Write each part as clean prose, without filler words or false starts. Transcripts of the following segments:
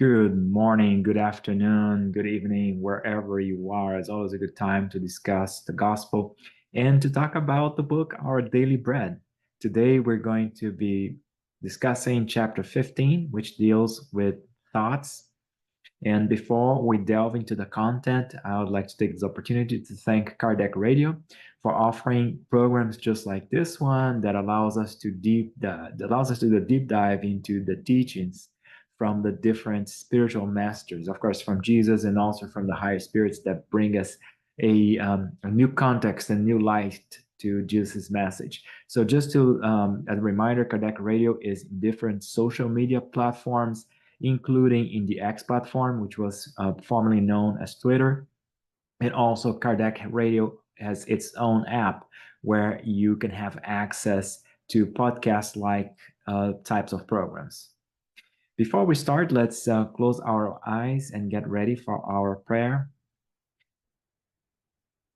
Good morning, good afternoon, good evening, wherever you are. It's always a good time to discuss the gospel and to talk about the book, Our Daily Bread. Today, we're going to be discussing chapter 15, which deals with thoughts. And before we delve into the content, I would like to take this opportunity to thank Kardec Radio for offering programs just like this one that allows us to do a deep dive into the teachings from the different spiritual masters, of course, from Jesus and also from the higher spirits that bring us a new context and new light to Jesus' message. So, just as a reminder, Kardec Radio is in different social media platforms, including in the X platform, which was formerly known as Twitter. And also, Kardec Radio has its own app where you can have access to podcast like types of programs. Before we start, let's close our eyes and get ready for our prayer.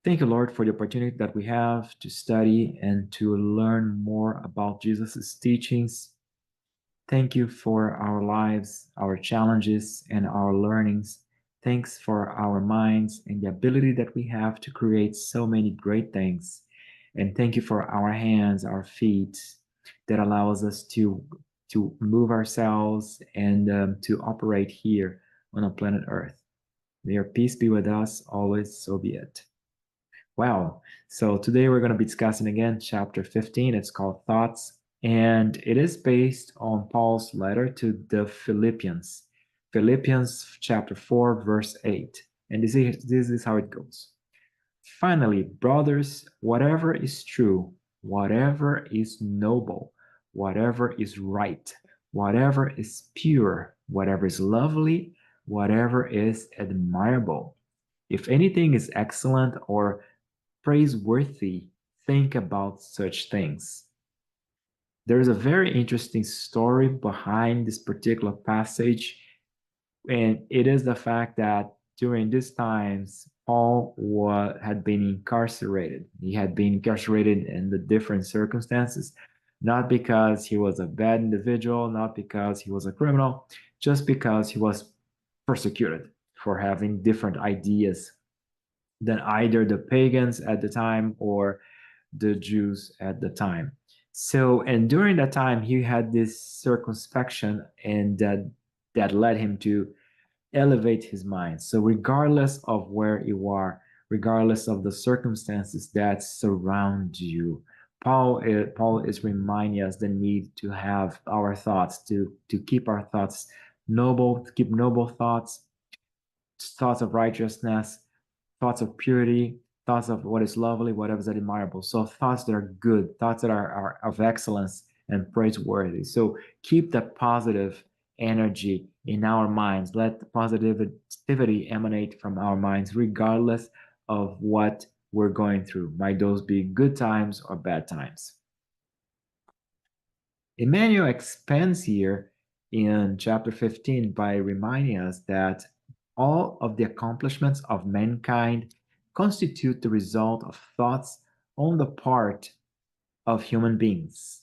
Thank you, Lord, for the opportunity that we have to study and to learn more about Jesus' teachings. Thank you for our lives, our challenges, and our learnings. Thanks for our minds and the ability that we have to create so many great things. And thank you for our hands, our feet, that allows us to move ourselves and to operate here on a planet Earth. May your peace be with us always, so be it. Wow. So today we're going to be discussing again chapter 15. It's called Thoughts, and it is based on Paul's letter to the Philippians. Philippians chapter 4, verse 8. And this is how it goes. Finally, brothers, whatever is true, whatever is noble, whatever is right, whatever is pure, whatever is lovely, whatever is admirable, if anything is excellent or praiseworthy, think about such things. There's a very interesting story behind this particular passage, and it is the fact that during these times, had been incarcerated. He had been incarcerated in the different circumstances, not because he was a bad individual, not because he was a criminal, just because he was persecuted for having different ideas than either the pagans at the time or the Jews at the time. So, and during that time, he had this circumspection, and that led him to elevate his mind. So, regardless of where you are, regardless of the circumstances that surround you, Paul is reminding us the need to have our thoughts, to keep our thoughts noble, to keep noble thoughts of righteousness, thoughts of purity, thoughts of what is lovely, whatever is admirable. So thoughts that are good, thoughts that are of excellence and praiseworthy. So keep that positive energy in our minds. Let the positivity emanate from our minds, regardless of what we're going through. Might those be good times or bad times? Emmanuel expands here in chapter 15 by reminding us that all of the accomplishments of mankind constitute the result of thoughts on the part of human beings.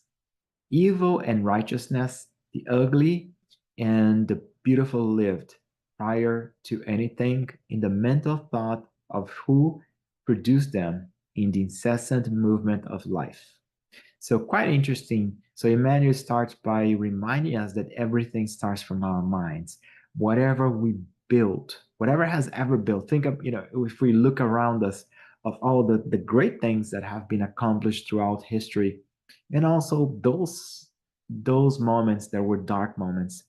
Evil and righteousness, the ugly and the beautiful lived prior to anything in the mental thought of who produced them in the incessant movement of life. So quite interesting. So Emmanuel starts by reminding us that everything starts from our minds. Whatever we build, whatever has ever built, think of, if we look around us of all the great things that have been accomplished throughout history, and also those moments that were dark moments.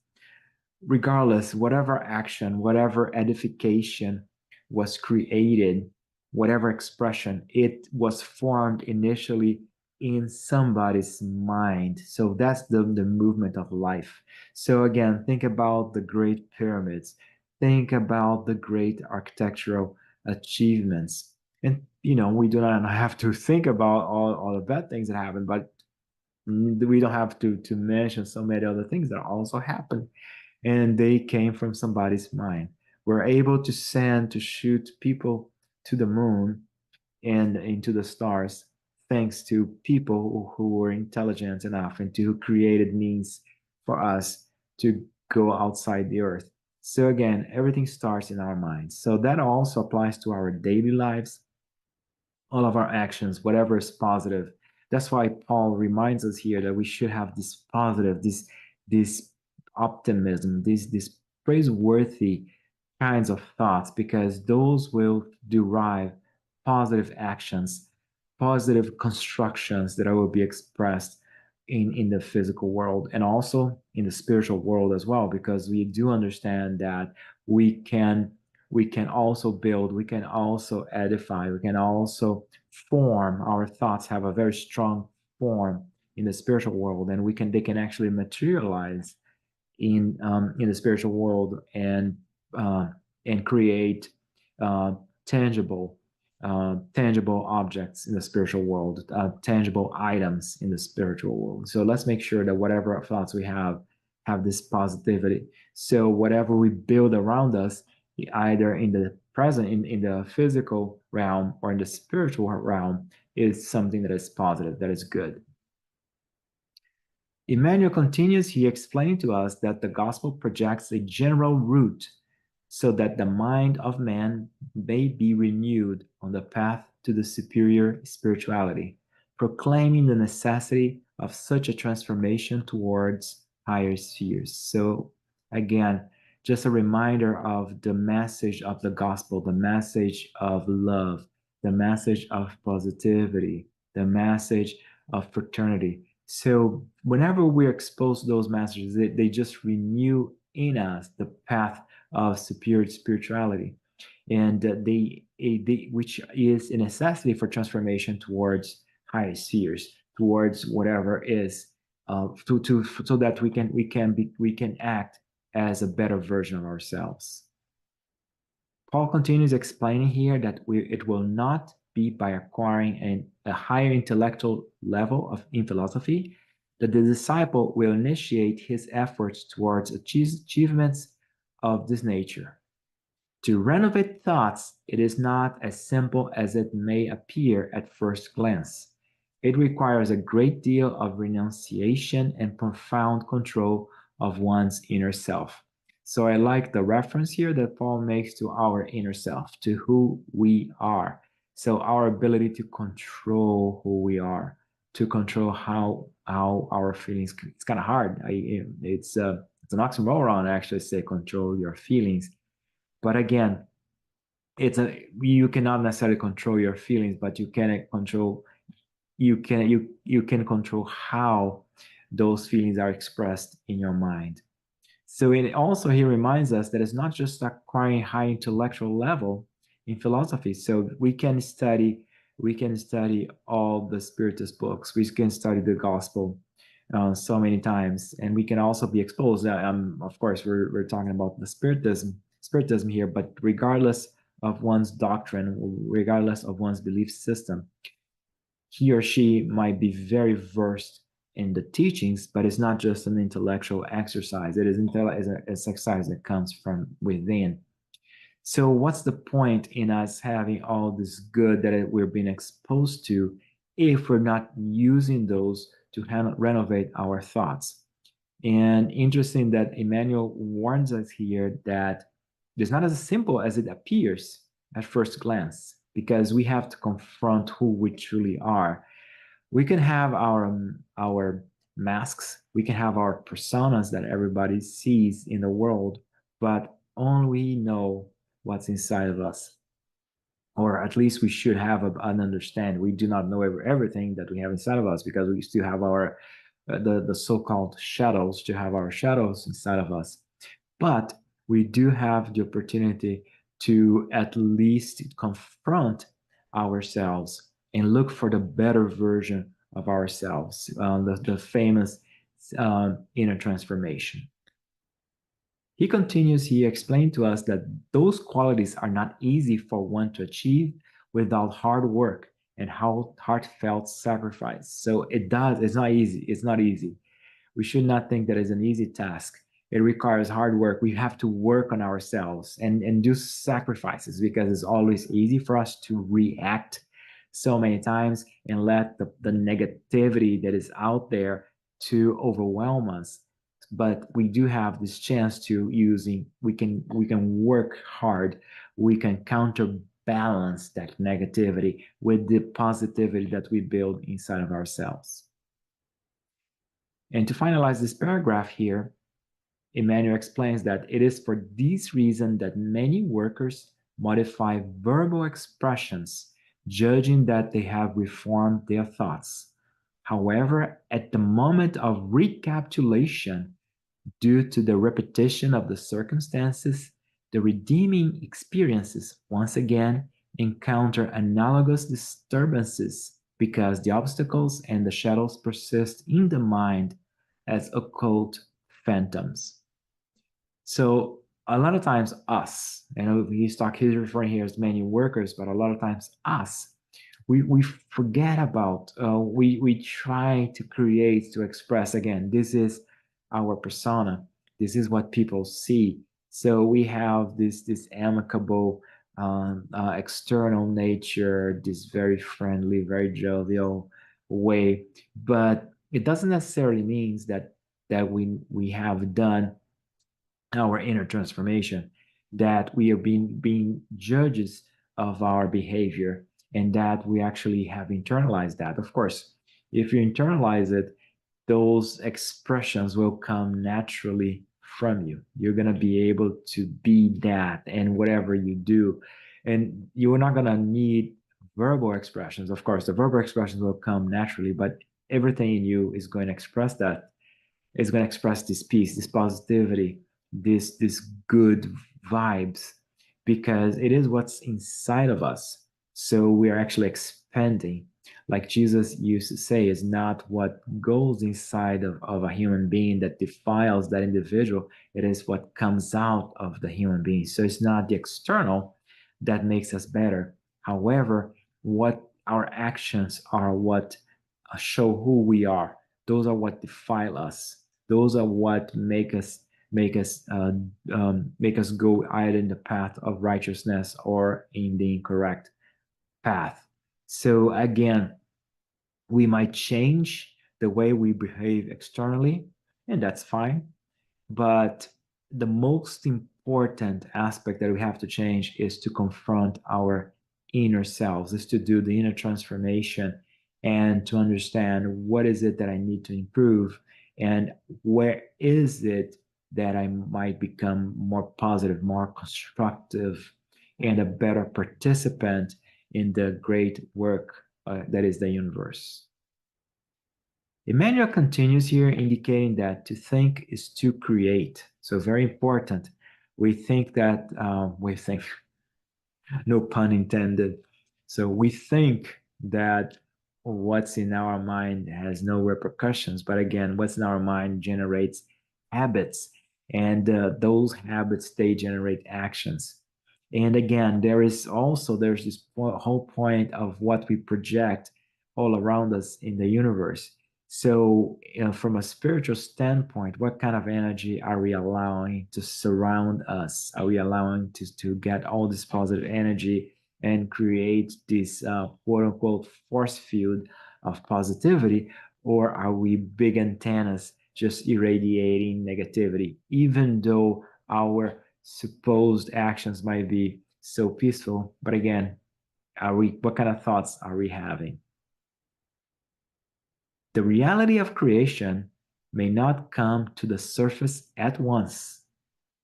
Regardless, whatever action, whatever edification was created, whatever expression, it was formed initially in somebody's mind. So that's the movement of life. So again, think about the great pyramids, think about the great architectural achievements. And we do not have to think about all the bad things that happen, but we don't have to mention so many other things that also happened, and they came from somebody's mind. We're able to send to shoot people to the moon and into the stars thanks to people who were intelligent enough and who created means for us to go outside the earth. So again, everything starts in our minds. So that also applies to our daily lives, all of our actions, whatever is positive. That's why Paul reminds us here that we should have this positive, this optimism, this praiseworthy kinds of thoughts, because those will derive positive actions, positive constructions that will be expressed in the physical world and also in the spiritual world as well, because we do understand that we can also build, we can also edify, we can also form. Our thoughts have a very strong form in the spiritual world, and they can actually materialize in the spiritual world uh, and create uh, tangible tangible objects in the spiritual world, tangible items in the spiritual world. So let's make sure that whatever thoughts we have this positivity. So whatever we build around us, either in the present, in the physical realm or in the spiritual realm, is something that is positive, that is good. Emmanuel continues, he explained to us that the gospel projects a general route so that the mind of man may be renewed on the path to the superior spirituality, proclaiming the necessity of such a transformation towards higher spheres. So, again, just a reminder of the message of the gospel, the message of love, the message of positivity, the message of fraternity. So whenever we're exposed to those messages, they just renew in us the path of superior spirituality, and which is a necessity for transformation towards higher spheres, towards whatever is, so that we can act as a better version of ourselves. Paul continues explaining here that it will not be by acquiring a higher intellectual level in philosophy that the disciple will initiate his efforts towards achievements of this nature. To renovate thoughts, it is not as simple as it may appear at first glance. It requires a great deal of renunciation and profound control of one's inner self. So I like the reference here that Paul makes to our inner self, to who we are. So our ability to control who we are, to control how our feelings. It's kind of hard. It's an oxymoron actually say control your feelings, but again, you cannot necessarily control your feelings, but you can control how those feelings are expressed in your mind. So it also he reminds us that it's not just acquiring high intellectual level in philosophy. So we can study all the spiritist books. We can study the gospel so many times, and we can also be exposed. Of course, we're talking about the spiritism here, but regardless of one's doctrine, regardless of one's belief system, he or she might be very versed in the teachings, but it's not just an intellectual exercise. It is an exercise that comes from within. So, what's the point in us having all this good that we're being exposed to if we're not using those to renovate our thoughts? And interesting that Emmanuel warns us here that it's not as simple as it appears at first glance, because we have to confront who we truly are. We can have our masks, we can have our personas that everybody sees in the world, but only we know what's inside of us, or at least we should have an understanding. We do not know everything that we have inside of us, because we still have our the so-called shadows, to have our shadows inside of us. But we do have the opportunity to at least confront ourselves and look for the better version of ourselves, the famous inner transformation. He continues, he explained to us that those qualities are not easy for one to achieve without hard work and how heartfelt sacrifice. So it's not easy. It's not easy. We should not think that it's an easy task. It requires hard work. We have to work on ourselves and do sacrifices, because it's always easy for us to react so many times and let the negativity that is out there to overwhelm us, but we do have this chance to using we can work hard, we can counterbalance that negativity with the positivity that we build inside of ourselves. And to finalize this paragraph here, Emmanuel explains that it is for this reason that many workers modify verbal expressions, judging that they have reformed their thoughts. However, at the moment of recapitulation, due to the repetition of the circumstances, the redeeming experiences once again encounter analogous disturbances because the obstacles and the shadows persist in the mind as occult phantoms. So a lot of times us, and he's referring here as many workers, but a lot of times us, we forget about, we try to create, to express again, this is our persona, this is what people see. So we have this amicable external nature, this very friendly, very jovial way, but it doesn't necessarily means that we have done our inner transformation, that we are being judges of our behavior, and that we actually have internalized that. Of course, if you internalize it, those expressions will come naturally from you. You're going to be able to be that and whatever you do. And you're not going to need verbal expressions. Of course, the verbal expressions will come naturally, but everything in you is going to express that, is going to express this peace, this positivity, this good vibes, because it is what's inside of us. So we are actually expanding. Like Jesus used to say, is not what goes inside of a human being that defiles that individual. It is what comes out of the human being. So it's not the external that makes us better. However, what our actions are what show who we are. Those are what defile us. Those are what make us go either in the path of righteousness or in the incorrect path. So again, we might change the way we behave externally, and that's fine. But the most important aspect that we have to change is to confront our inner selves, is to do the inner transformation and to understand what is it that I need to improve and where is it that I might become more positive, more constructive, and a better participant in the great work that is the universe. Emmanuel continues here indicating that to think is to create. So very important. We think, no pun intended. So we think that what's in our mind has no repercussions. But again, what's in our mind generates habits. And those habits, they generate actions. And again, there's this whole point of what we project all around us in the universe. So, from a spiritual standpoint, what kind of energy are we allowing to surround us? Are we allowing to get all this positive energy and create this quote unquote force field of positivity? Or are we big antennas just irradiating negativity, even though our supposed actions might be so peaceful? But again, what kind of thoughts are we having? The reality of creation may not come to the surface at once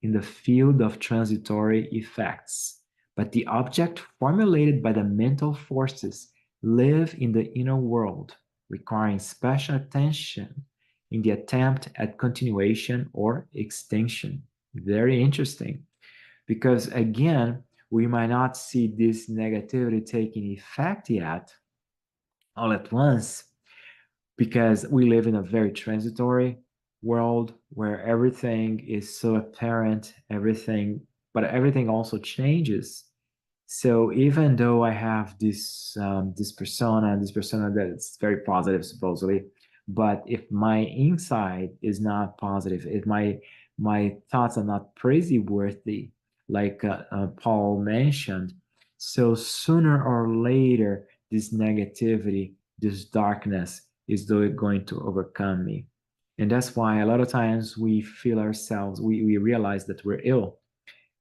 in the field of transitory effects, but the object formulated by the mental forces live in the inner world, requiring special attention in the attempt at continuation or extinction. Very interesting, because again, we might not see this negativity taking effect yet all at once, because we live in a very transitory world where everything is so apparent, but everything also changes. So even though I have this persona that is very positive supposedly, but if my inside is not positive, if my thoughts are not praiseworthy, like Paul mentioned, so sooner or later this negativity, this darkness is going to overcome me. And that's why a lot of times we feel ourselves, we realize that we're ill.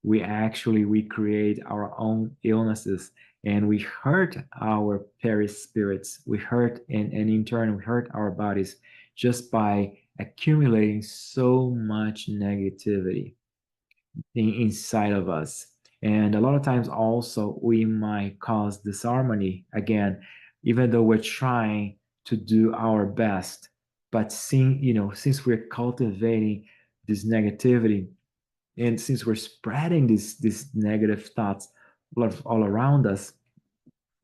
We create our own illnesses, and we hurt our spirits. We hurt, and in turn we hurt our bodies just by accumulating so much negativity inside of us. And a lot of times also we might cause disharmony again, even though we're trying to do our best. But since we're cultivating this negativity, and since we're spreading these negative thoughts all around us,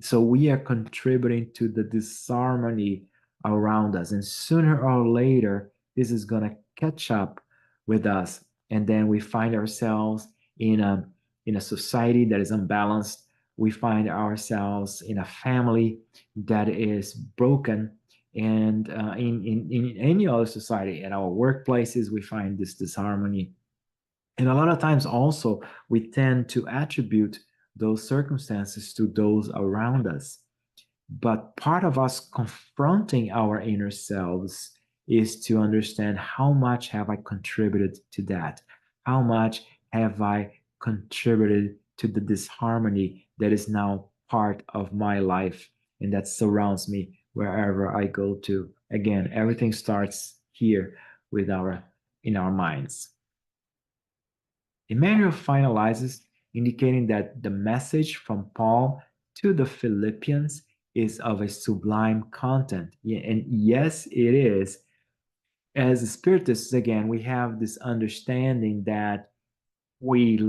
so we are contributing to the disharmony around us. And sooner or later, this is going to catch up with us. And then we find ourselves in a society that is unbalanced. We find ourselves in a family that is broken. And in any other society, in our workplaces, we find this disharmony. And a lot of times also, we tend to attribute those circumstances to those around us. But part of us confronting our inner selves is to understand, how much have I contributed to that? How much have I contributed to the disharmony that is now part of my life and that surrounds me wherever I go to? Again, everything starts here with our in our minds. Emmanuel finalizes, indicating that the message from Paul to the Philippians is of a sublime content. And yes, it is. As spiritists, again, we have this understanding that we're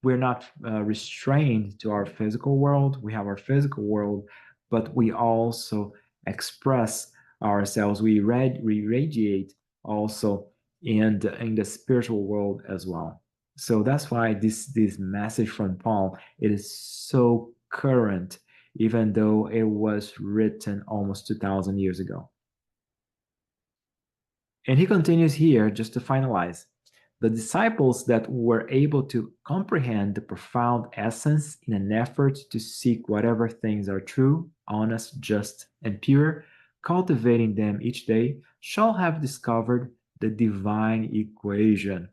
not restrained to our physical world. We have our physical world, but we also express ourselves. We radiate also in the spiritual world as well. So that's why this message from Paul, it is so current, even though it was written almost 2,000 years ago. And he continues here just to finalize. The disciples that were able to comprehend the profound essence in an effort to seek whatever things are true, honest, just, and pure, cultivating them each day, shall have discovered the divine equation.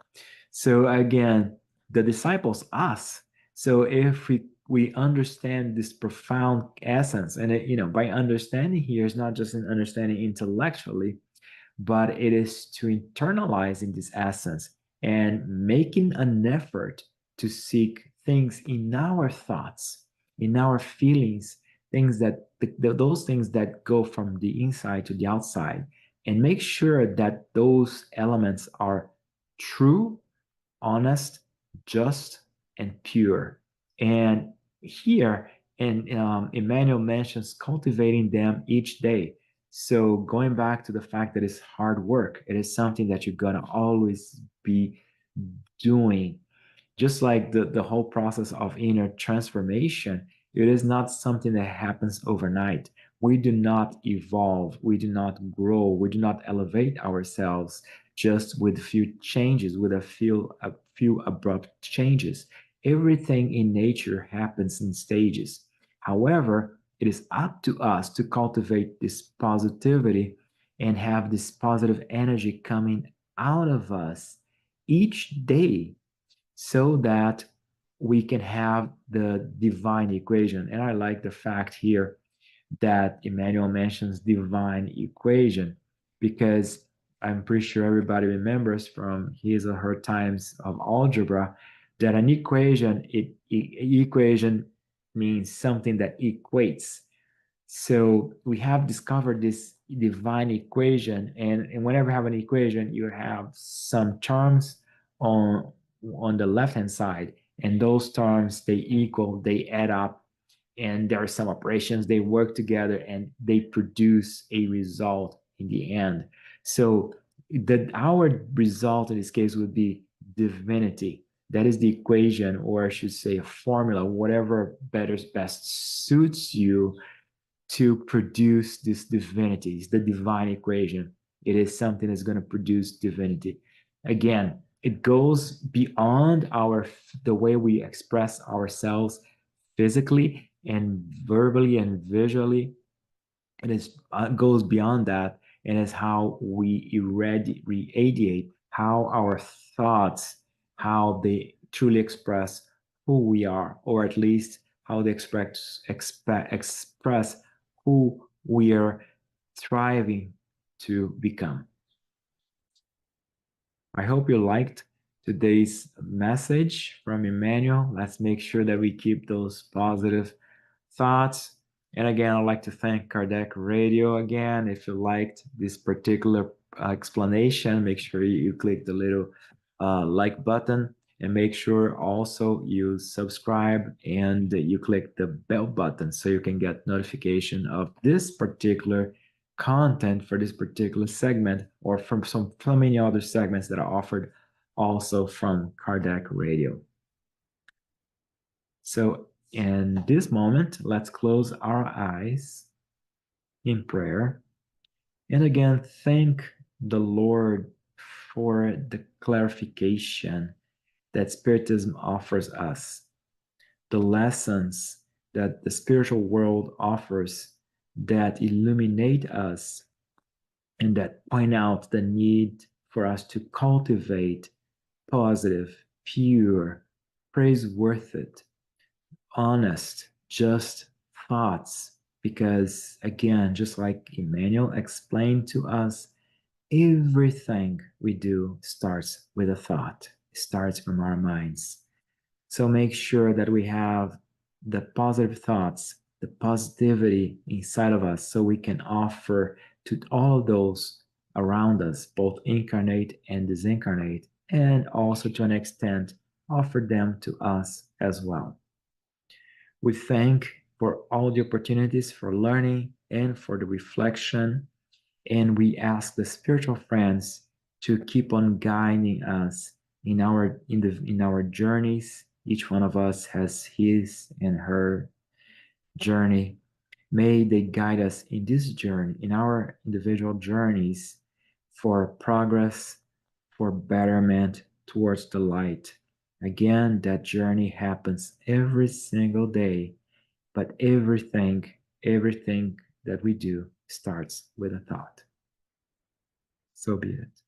So again, the disciples, us. So if we understand this profound essence, and by understanding here is not just an understanding intellectually, but it is to internalize in this essence and making an effort to seek things in our thoughts, in our feelings, things that those things that go from the inside to the outside, and make sure that those elements are true, honest, just, and pure. And here, and Emmanuel mentions cultivating them each day. So going back to the fact that it's hard work, it is something that you're gonna always be doing. Just like the whole process of inner transformation, it is not something that happens overnight. We do not evolve, we do not grow, we do not elevate ourselves just with few changes, with a few abrupt changes. Everything in nature happens in stages. However, it is up to us to cultivate this positivity and have this positive energy coming out of us each day so that we can have the divine equation. And I like the fact here that Emmanuel mentions divine equation, because I'm pretty sure everybody remembers from his or her times of algebra that an equation means something that equates. So we have discovered this divine equation, and whenever you have an equation, you have some terms on on the left hand side, and those terms, they equal, they add up, and there are some operations, they work together and they produce a result in the end. So our result in this case would be divinity. That is the equation, or I should say a formula, whatever better best suits you to produce this divinity. It's the divine equation. It is something that's going to produce divinity. Again, it goes beyond the way we express ourselves physically and verbally and visually. It goes beyond that, and it's how we radiate, how our thoughts, how they truly express who we are, or at least how they express who we are striving to become. I hope you liked today's message from Emmanuel. Let's make sure that we keep those positive thoughts. And again, I'd like to thank Kardec Radio again. If you liked this particular explanation, make sure you click the little like button, and make sure also you subscribe and you click the bell button so you can get notification of this particular content for this particular segment, or from so many other segments that are offered also from Kardec Radio. So in this moment, let's close our eyes in prayer. And again, thank the Lord for the clarification that Spiritism offers us, the lessons that the spiritual world offers that illuminate us and that point out the need for us to cultivate positive, pure, praiseworthy, honest, just thoughts. Because again, just like Emmanuel explained to us, everything we do starts with a thought, it starts from our minds. So make sure that we have the positive thoughts, the positivity inside of us, so we can offer to all of those around us, both incarnate and disincarnate, and also to an extent offer them to us as well. We thank for all the opportunities for learning and for the reflection, and we ask the spiritual friends to keep on guiding us in our journeys. Each one of us has his and her journey. May they guide us in this journey, in our individual journeys, for progress, for betterment towards the light. Again, that journey happens every single day, but everything that we do starts with a thought. So be it.